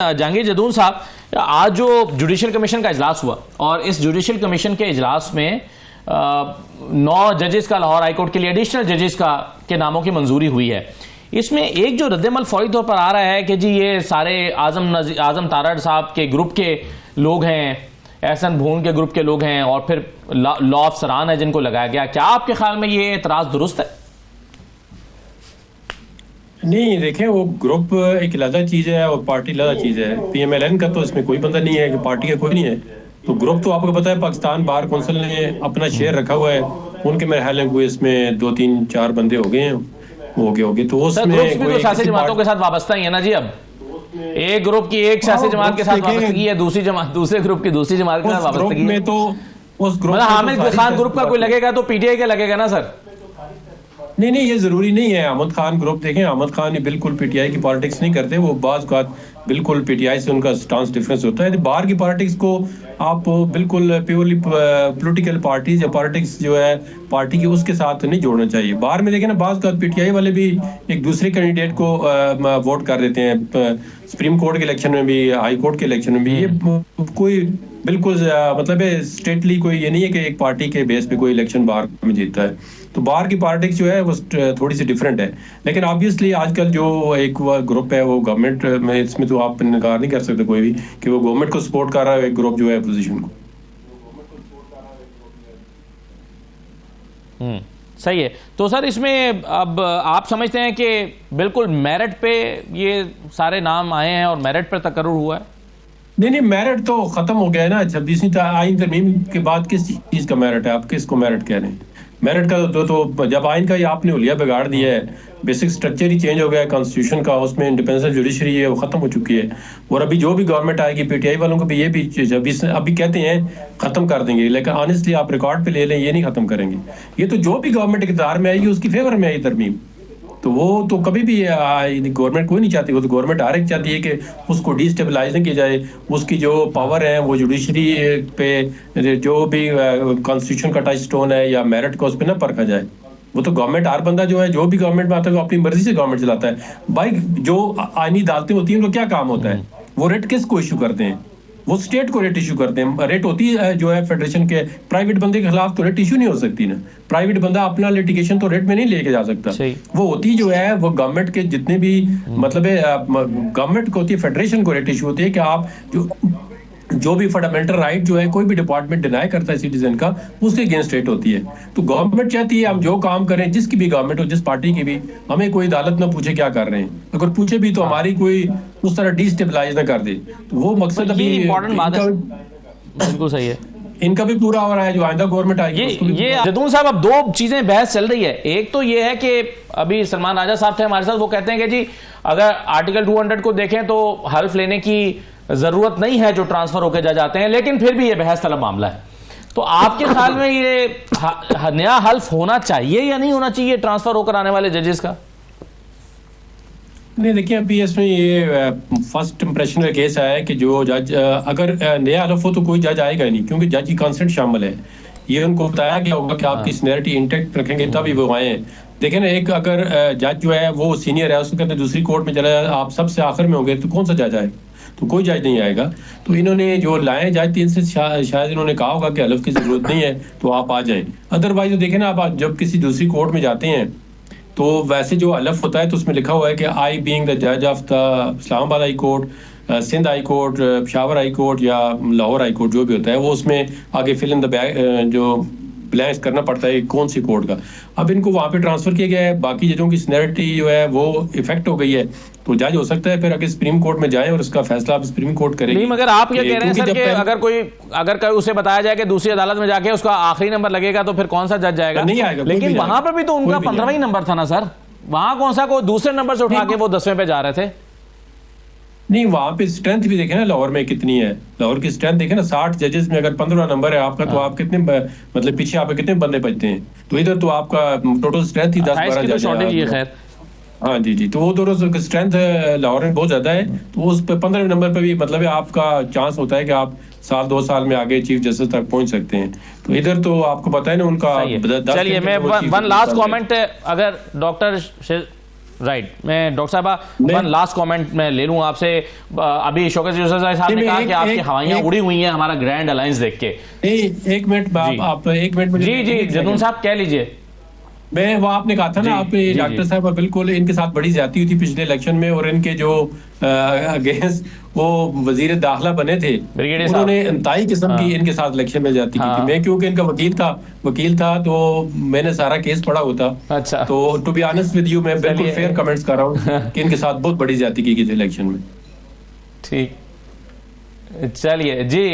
जहांगीर जदून साहब, आज जो जुडिशल कमीशन का इजलास हुआ और इस जुडिशल कमीशन के इजलास में 9 जजेस का लाहौर हाईकोर्ट के लिए एडिशनल जजेस के नामों की मंजूरी हुई है। इसमें एक जो रद्दमल फौरी तौर पर आ रहा है कि जी ये सारे आजम तारड़ साहब के ग्रुप के लोग हैं, एहसन भून के ग्रुप के लोग हैं और फिर लॉ अफसरान है जिनको लगाया गया। क्या आपके ख्याल में ये एतराज दुरुस्त है? नहीं, देखें, वो ग्रुप एक अलग चीज़ है और पार्टी अलग चीज़ है। PMLN का तो इसमें कोई बंदा नहीं है कि पार्टी का कोई नहीं है। तो ग्रुप तो आपको पता है पाकिस्तान बार कौंसिल ने अपना शेयर रखा हुआ है, उनके मेरे ख्याल में इसमें 2 3 4 बंदे हो गए हैं, हो गए। तो उसमें तो सियासी जमातों के साथ वाबस्ता ही है ना जी। अब एक ग्रुप की एक सियासी जमात के साथ वाबस्तगी है, दूसरे ग्रुप की दूसरी जमात के साथ वाबस्तगी है। तो उस ग्रुप हामिद खान ग्रुप का कोई लगेगा तो PTI का लगेगा ना सर? नहीं, ये जरूरी नहीं है। अहमद खान ग्रुप देखें, अहमद खान ये बिल्कुल PTI की पॉलिटिक्स नहीं करते। वो बाज़ बात बिल्कुल PTI से उनका स्टांस डिफरेंस होता है। बाहर की पॉलिटिक्स को आप बिल्कुल प्योरली पॉलिटिकल पार्टीज या पॉलिटिक्स जो है पार्टी की उसके साथ नहीं जोड़ना चाहिए। बाहर में देखें ना, बाज़ बात PTI वाले भी एक दूसरे कैंडिडेट को वोट कर देते हैं, सुप्रीम कोर्ट के इलेक्शन में भी, हाई कोर्ट के इलेक्शन में भी। ये कोई बिल्कुल मतलब स्टेटली कोई ये नहीं है कि एक पार्टी के बेस पे कोई इलेक्शन बाहर में जीतता है। तो बाहर की पॉलिटिक्स जो है वो थोड़ी सी डिफरेंट है। लेकिन ऑब्वियसली आजकल जो एक ग्रुप है वो गवर्नमेंट में, इसमें तो आप इनकार नहीं कर सकते कोई भी कि वो गवर्नमेंट को सपोर्ट कर रहा है, एक ग्रुप जो है अपोजिशन को। सही है। तो सर इसमें अब आप समझते हैं कि बिल्कुल मेरिट पे ये सारे नाम आए हैं और मेरिट पर तकर्रुर हुआ है? नहीं, मेरिट तो खत्म हो गया है ना। 26वीं आईन तरमीम के बाद किस चीज का मेरिट है? आप किसको मेरिट कह रहे हैं? मेरिट का तो जब आइन का ही आपने हुलिया बिगाड़ दिया है, बेसिक स्ट्रक्चर ही चेंज हो गया है कॉन्स्टिट्यूशन का, उसमें इंडिपेंडेंस जुडिशरी है वो खत्म हो चुकी है। और अभी जो भी गवर्नमेंट आएगी PTI वालों को भी ये भी अभी कहते हैं खत्म कर देंगे, लेकिन ऑनेस्टली आप रिकॉर्ड पे ले लें, ये नहीं खत्म करेंगे। ये तो जो भी गवर्नमेंट इक़्तिदार में आएगी उसकी फेवर में आई तरमीम। तो वो तो कभी भी गवर्नमेंट कोई नहीं चाहती। वो तो गवर्नमेंट हर एक चाहती है कि उसको डिस्टेबलाइज नहीं किया जाए, उसकी जो पावर है वो जुडिशरी पे जो भी कॉन्स्टिट्यूशन का टच स्टोन है या मेरिट को उस पर ना परखा जाए। वो तो गवर्नमेंट, हर बंदा जो है जो भी गवर्नमेंट में आता है वो अपनी मर्जी से गवर्नमेंट चलाता है। भाई जो आईनी अदालतें होती हैं उनका क्या काम होता है? वो रेट किसको इशू करते हैं? वो स्टेट को रेट इशू करते हैं। रेट होती है जो है फेडरेशन के, प्राइवेट बंदे के खिलाफ तो रेट इशू नहीं हो सकती ना। प्राइवेट बंदा अपना लिटिगेशन तो रेट में नहीं लेके जा सकता। वो होती जो है वो गवर्नमेंट के जितने भी मतलब गवर्नमेंट को होती है, फेडरेशन को रेट इशू होती है कि आप जो भी फंडामेंटल राइट जो है कोई भी डिपार्टमेंट डिनाई करता है सिटीजन का, उसके अगेंस्ट रेट होती है। तो गवर्नमेंट चाहती है हम जो काम करें, जिसकी भी गवर्नमेंट हो, जिस पार्टी की भी, हमें कोई अदालत ना पूछे क्या कर रहे हैं। अगर पूछे भी तो हमारी कोई उस तरह डिस्टेबलाइज ना कर दे। तो वो मकसद अभी बिल्कुल सही है, इनका भी पूरा हो रहा है। जो आइंदा गवर्नमेंट आएगी ये जदून साहब, अब 2 चीजें बहस चल रही है। एक तो ये है कि अभी सलमान राजा साहब थे हमारे साथ, वो कहते हैं कि जी अगर आर्टिकल 200 को देखें तो हल्फ लेने की जरूरत नहीं है जो ट्रांसफर होकर जा जाते हैं, लेकिन फिर भी ये बहस तलब मामला है। तो आपके ख्याल में ये नया हल्फ होना चाहिए या नहीं होना चाहिए ट्रांसफर होकर आने वाले जजेस का? नहीं, देखिए अभी इसमें ये फर्स्ट इंप्रेशन का केस आया है कि जो जज अगर नया हल्फ हो तो कोई जज आएगा ही नहीं, क्योंकि जज की कंसेंट शामिल है। ये उनको बताया गया होगा कि आपकी सीनियरिटी इंटेक्ट रखेंगे तभी वो आए। देखें ना, एक अगर जज जो है वो सीनियर है, उसको कहते हैं दूसरी कोर्ट में चला जाए, आप सबसे आखिर में होंगे, तो कौन सा जज आएगा? तो कोई जज नहीं आएगा। तो इन्होंने जो लाए जज 3 से शायद इन्होंने कहा होगा कि हल्फ की जरूरत नहीं है तो आप आ जाएं। अदरवाइज तो देखें ना, आप जब किसी दूसरी कोर्ट में जाते हैं तो वैसे जो हल्फ होता है तो उसमें लिखा हुआ है कि आई बीइंग द जज of the Islamabad high court, Sindh high court, Peshawar high court या लाहौर हाई कोर्ट, जो भी होता है वो उसमें आगे फिल इन द जो ब्लैंक्स करना पड़ता है कौन सी कोर्ट का। अब इनको वहाँ पे ट्रांसफर किया गया है, बाकी जजों की सीनियरिटी जो है वो इफेक्ट हो गई है, तो जज हो सकता है फिर आगे सुप्रीम कोर्ट में जाए और उसका फैसला आप सुप्रीम कोर्ट करेगी। नहीं, मगर आप क्या कह रहे हैं सर कि अगर उसे बताया जाए कि दूसरी अदालत में जाके उसका आखिरी नंबर लगेगा तो फिर कौन सा जज जाएगा? नहीं आएगा। लेकिन वहां पर भी तो उनका 15वां ही नंबर था ना सर। वहां कौन सा को दूसरे नंबर से उठा के वो 10वें पे जा रहे थे? नहीं, वहाँ पे स्ट्रेंथ भी देखे ना लाहौर में कितनी है। लाहौर की स्ट्रेंथ देखे ना, 60 जजेस में अगर 15वां नंबर है आपका, तो आप कितने मतलब पीछे आपके कितने बंदे बचते हैं? तो इधर तो आपका टोटल स्ट्रेंथ ही 10-12 जज है। हाँ जी। तो वो दोनों स्ट्रेंथ लाहौर में बहुत ज्यादा है। तो उस पे 15वें नंबर पे भी मतलब आपका चांस होता है कि आप 1-2 साल में आगे चीफ जस्टिस तक पहुंच सकते हैं। तो इधर तो आपको पता है ना उनका। चलिए, मैं वन लास्ट कमेंट, अगर डॉक्टर राइट। मैं डॉक्टर साहबा नहीं। वन लास्ट कमेंट मैं ले लूं आपसे। अभी शौकत यूसुफ साहब ने नहीं, कहा एक- कि आपकी एक- हवाइयां एक- उड़ी हुई हैं हमारा ग्रैंड अलायंस देख के। नहीं, एक मिनट जी। आप 1 मिनट मुझे जी जी जदून साहब कह लीजिए। मैं वो आपने कहा था जी, ना आप जी, डॉक्टर जी। साहब बिल्कुल इनके साथ बड़ी ज्यादती हुई थी पिछले इलेक्शन में, और इनके जो अगेंस्ट वो वजीर दाखिला बने थे ब्रिगेडियर साहब। उन्होंने इंतहाई किस्म हाँ। की इनके साथ इलेक्शन में ज्यादती की हाँ। थी। मैं क्योंकि इनका वकील था तो मैंने सारा केस पढ़ा होता। अच्छा। तो to be honest with you मैं बिल्कुल चलिए। फेयर कमेंट्स कर रहा हूँ कि इनके साथ बहुत बड़ी ज्यादती की गई थी इलेक्शन में। ठीक, चलिए जी।